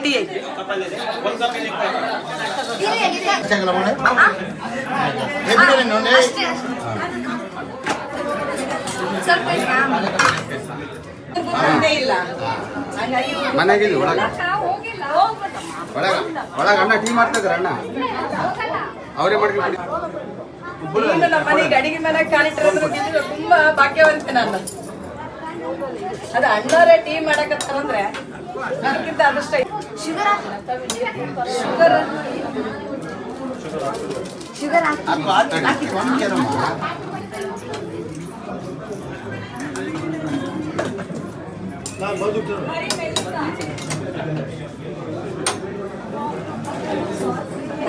Tea ಮನೆಗಿಲ್ಲ ಒಳಗ ಅಣ್ಣ tea ಮಾಡ್ತಾ ಇದ್ರ ಅಣ್ಣ ಅವರೇ ಮಾಡ್ಕೊಂಡು ನಮ್ಮ ಮನೆಗೆ ಅಡಿಗೆ ಮನೆ ಕಾಣಿಟ್ಟಿರೋದ್ರ ತುಂಬಾ ಭಾಗ್ಯವಂತೆ ನಾನು. ಅದು ಅಣ್ಣವರೇ ಟೀ ಮಾಡಕತ್ತಾರಂದ್ರೆ ಅದಕ್ಕಿಂತ ಅದೃಷ್ಟ. ಶುಗರ್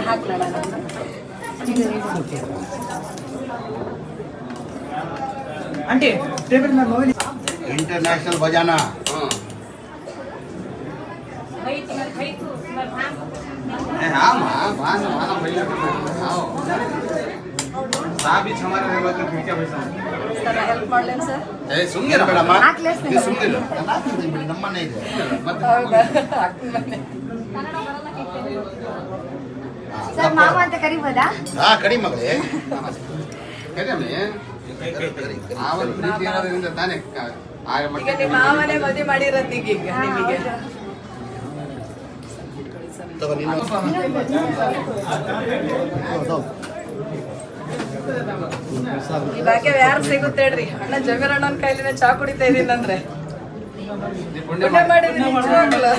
ಹಾಕ್ಲಣ आंटी टेबल में मोबाइल इंटरनेशनल बजाना ಹೆಲ್ಪ್ ಮಾಡ್ಲೇನು ಸರ್? ಸುಮ್ಮನೆ ನಮ್ಮನೆ ಇದೆ ಸರ್ ಮಾವ ಅಂತ ಕರಿಬೋದಾ? ಹಾ ಕಡಿ ಮಗಳೇ ತಾನೇ ಈಗ ನಿಮ್ಮ ಮಾವನೇ ಮದುವೆ ಮಾಡಿರೋದೀಗ ಈಗ ನಿಮಗೆ ಈ ಭಾಗ್ಯ ಯಾರು ಸಿಗುತ್ತೆ ಹೇಳ್ರಿ. ಅಣ್ಣ ಜಮೀರ್ ಅಣ್ಣನ ಕೈಲಿನ ಚಾ ಕುಡಿತಾ ಇದೀನಿ ಅಂದ್ರೆ ಪುಣ್ಯ ಮಾಡಿದೀನಿ ನಿಜವಾಗ್ಲೂ.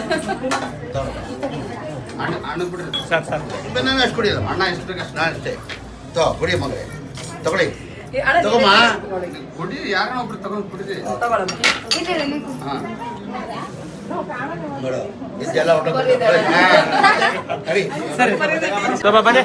ಅಷ್ಟು ಕುಡಿಯಲ್ಲ ಅಣ್ಣ ಎಷ್ಟು ನಾನು ಅಷ್ಟೇ ಕುಡಿಯ ಮಗಳೇ ತಗೊಳ್ಳಿ ಈ ಅಣ್ಣ ತಗೊಮ್ಮ ಕುಡಿ ಯಾರನ್ನ ಒಬ್ರು ತಗೊಂಡು ಕುಡಿದ್ರಿ ತಗೊಳಮ್ಮ. ಇದೆಲ್ಲ बने